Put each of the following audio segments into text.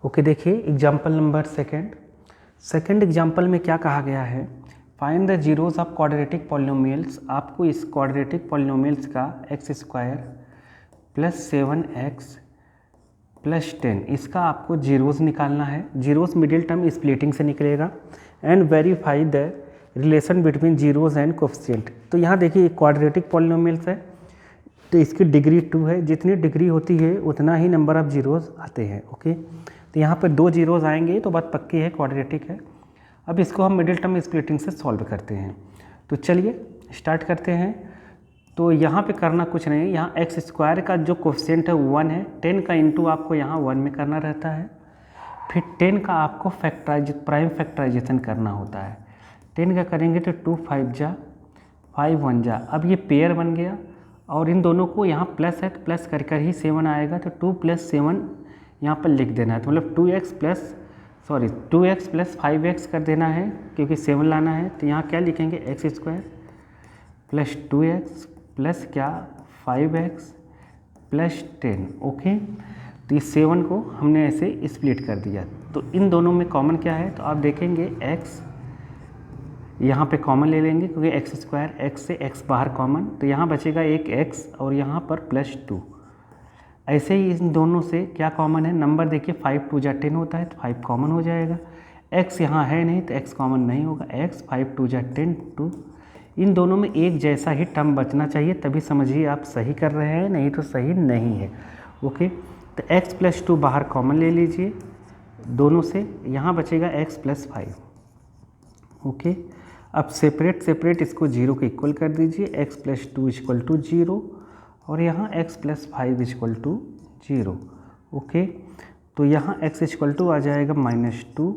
Okay, देखिए example number second example में क्या कहा गया है, find the zeros of quadratic polynomials. आपको इस क्वाड्रेटिक पॉलिनोमियल्स का x square plus 7x plus 10 इसका आपको जीरोज निकालना है। जीरोज मिडिल टर्म स्प्लिटिंग से निकलेगा। And verify the relation between zeros and coefficient. तो यहाँ देखिए क्वाड्रेटिक पॉलिनोमियल्स है तो इसकी डिग्री 2 है, जितनी डिग्री होती है उतना ही नंबर ऑफ जीरोज आते हैं। ओके, तो यहाँ पर 2 जीरोज आएंगे तो बात पक्की है, क्वाड्रेटिक है। अब इसको हम मिडिल टर्म स्प्लिटिंग से सॉल्व करते हैं। तो चलिए स्टार्ट करते हैं। तो यहाँ पे करना कुछ नहीं है, यहाँ एक्स स्क्वायर का जो कोफिशिएंट है 1 है, 10 का इंटू आपको यहाँ 1 में करना रहता है। फिर 10 का आपको प्राइम फैक्टराइजेशन करना होता है। 10 का करेंगे तो 2 5 जा 5 1 जा। अब ये पेयर बन गया और इन दोनों को यहाँ प्लस है तो प्लस कर कर ही 7 आएगा। तो 2 + 7 यहाँ पर लिख देना है, तो मतलब 2x प्लस 5x कर देना है क्योंकि 7 लाना है। तो यहाँ क्या लिखेंगे, x square plus 2x plus क्या 5x प्लस 10। ओके, तो इस 7 को हमने ऐसे स्प्लिट कर दिया। तो इन दोनों में कॉमन क्या है, तो आप देखेंगे x यहाँ पे कॉमन ले लेंगे क्योंकि एक्स स्क्वायर, x से x बाहर कॉमन, तो यहाँ बचेगा एक x और यहाँ पर प्लस 2। ऐसे ही इन दोनों से क्या कॉमन है, नंबर देखिए 5 2 जा 10 होता है तो 5 कॉमन हो जाएगा। x यहाँ है नहीं तो x कॉमन नहीं होगा, x 5 2 जा 10 2। इन दोनों में एक जैसा ही टर्म बचना चाहिए, तभी समझिए आप सही कर रहे हैं, नहीं तो सही नहीं है। ओके, तो x प्लस 2 बाहर कॉमन ले लीजिए दोनों से, यहाँ बचेगा x प्लस 5। ओके, अब सेपरेट इसको 0 के इक्वल कर दीजिए, x प्लस 2 इक्वल टू 0 और यहाँ x plus 5 equal to 0। Okay, तो यहाँ x इक्वल टू आ जाएगा -2,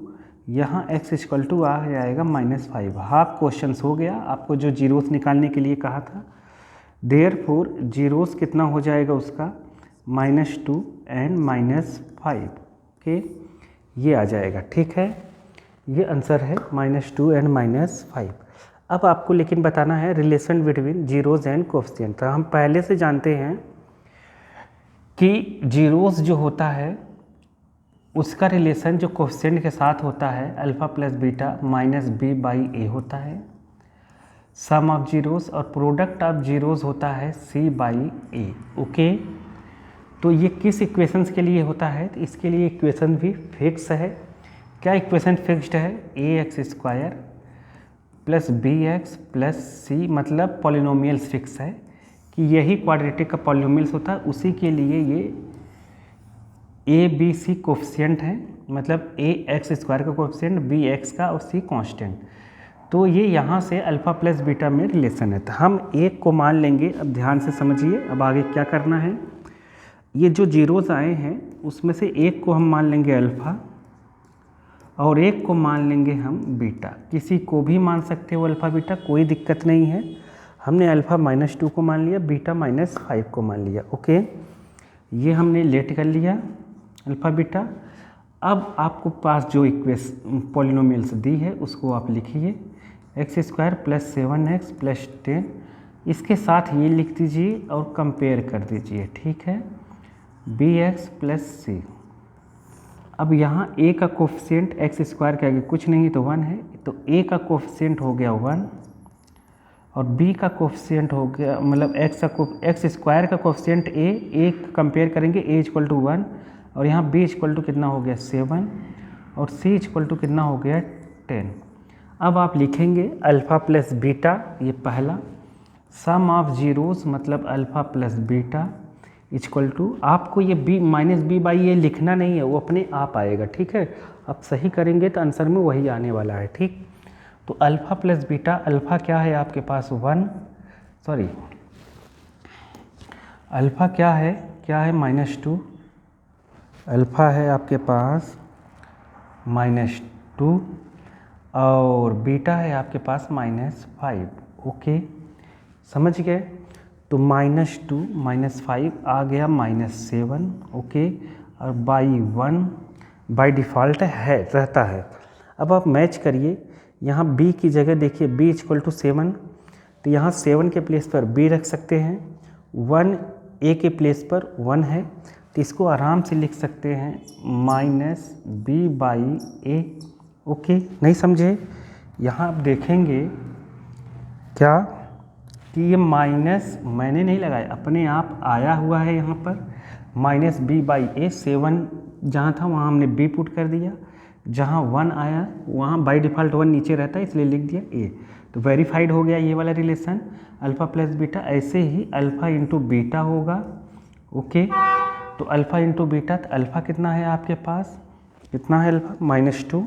यहाँ x इक्वल टू आ जाएगा -5। हाफ क्वेश्चन हो गया, आपको जो जीरोस निकालने के लिए कहा था। देयरफॉर जीरोस कितना हो जाएगा उसका, -2 एंड -5। ओके, ये आ जाएगा, ठीक है, ये आंसर है -2 एंड -5। अब आपको लेकिन बताना है relation between zeros and coefficient. तो हम पहले से जानते हैं कि जीरोज जो होता है उसका रिलेशन जो कोफिशिएंट के साथ होता है अल्फ़ा प्लस बीटा -b/a होता है। सम ऑफ जीरोज और प्रोडक्ट ऑफ जीरोज होता है c/a। ओके, तो ये किस इक्वेशंस के लिए होता है, तो इसके लिए इक्वेशन भी फिक्स है। क्या इक्वेशन फिक्स्ड है, ax² plus bx plus c, मतलब पॉलिनोमियल्स फिक्स है कि यही क्वाड्रेटिक का पॉलिनोमियल्स होता है। उसी के लिए ये a b c कोफिशिएंट है, मतलब ax² का कोफिशिएंट, bx का और c कांस्टेंट। तो ये यहाँ से अल्फ़ा प्लस बीटा में रिलेशन है। तो हम एक को मान लेंगे, अब ध्यान से समझिए अब आगे क्या करना है। ये जो जीरोज आए हैं उसमें से एक को हम मान लेंगे अल्फ़ा और एक को मान लेंगे हम बीटा। किसी को भी मान सकते हो अल्फ़ा बीटा, कोई दिक्कत नहीं है। हमने अल्फ़ा -2 को मान लिया, बीटा -5 को मान लिया। ओके, ये हमने लेट कर लिया अल्फ़ा बीटा। अब आपको पास जो पॉलिनोमियल्स दी है उसको आप लिखिए, x² प्लस 7x प्लस 10, इसके साथ ये लिख दीजिए और कंपेयर कर दीजिए, ठीक है, bx प्लस c। अब यहाँ a का कोफिशिएंट x² के आगे कुछ नहीं तो 1 है, तो a का कोफिशिएंट हो गया 1 और b का कोफिशिएंट हो गया, मतलब x² का कोफिशिएंट a कंपेयर करेंगे, a इक्वल टू 1 और यहाँ b इक्वल टू कितना हो गया 7 और c इक्वल टू कितना हो गया 10। अब आप लिखेंगे अल्फ़ा प्लस बीटा, ये पहला, सम ऑफ जीरोस मतलब alpha plus beta equal to, आपको ये -b/a लिखना नहीं है, वो अपने आप आएगा, ठीक है। आप सही करेंगे तो आंसर में वही आने वाला है, ठीक। तो अल्फ़ा प्लस बीटा, अल्फ़ा क्या है आपके पास अल्फ़ा क्या है -2, अल्फ़ा है आपके पास -2 और बीटा है आपके पास -5। ओके, समझ गए। तो -2 -5 आ गया -7। ओके, और /1 बाय डिफ़ॉल्ट रहता है। अब आप मैच करिए, यहाँ b की जगह देखिए b इक्वल टू 7, तो यहाँ 7 के प्लेस पर b रख सकते हैं, 1 a के प्लेस पर 1 है, तो इसको आराम से लिख सकते हैं -b/a। ओके, नहीं समझे? यहाँ आप देखेंगे क्या कि ये माइनस मैंने नहीं लगाया, अपने आप आया हुआ है यहाँ पर -b/a। 7 जहाँ था वहाँ हमने b पुट कर दिया, जहाँ 1 आया वहाँ बाय डिफ़ॉल्ट 1 नीचे रहता है इसलिए लिख दिया a। तो वेरीफाइड हो गया ये वाला रिलेशन अल्फ़ा प्लस बीटा। ऐसे ही अल्फ़ा इंटू बीटा होगा। ओके, तो अल्फ़ा इंटू बीटा, तो अल्फ़ा कितना है आपके पास, कितना है अल्फ़ा -2,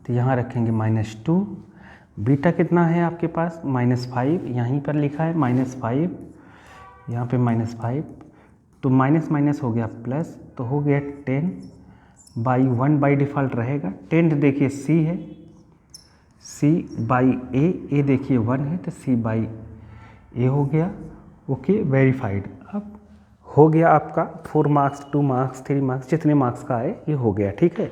तो यहाँ रखेंगे -2। बीटा कितना है आपके पास -5, यहीं पर लिखा है -5, यहाँ पे -5, तो माइनस माइनस हो गया प्लस, तो हो गया 10/1 बाई डिफ़ॉल्ट रहेगा। 10 देखिए c है, c/a, a देखिए 1 है तो c/a हो गया। Okay, verified. अब हो गया आपका 4 मार्क्स, 2 मार्क्स, 3 मार्क्स, जितने मार्क्स का आए ये हो गया। ठीक है।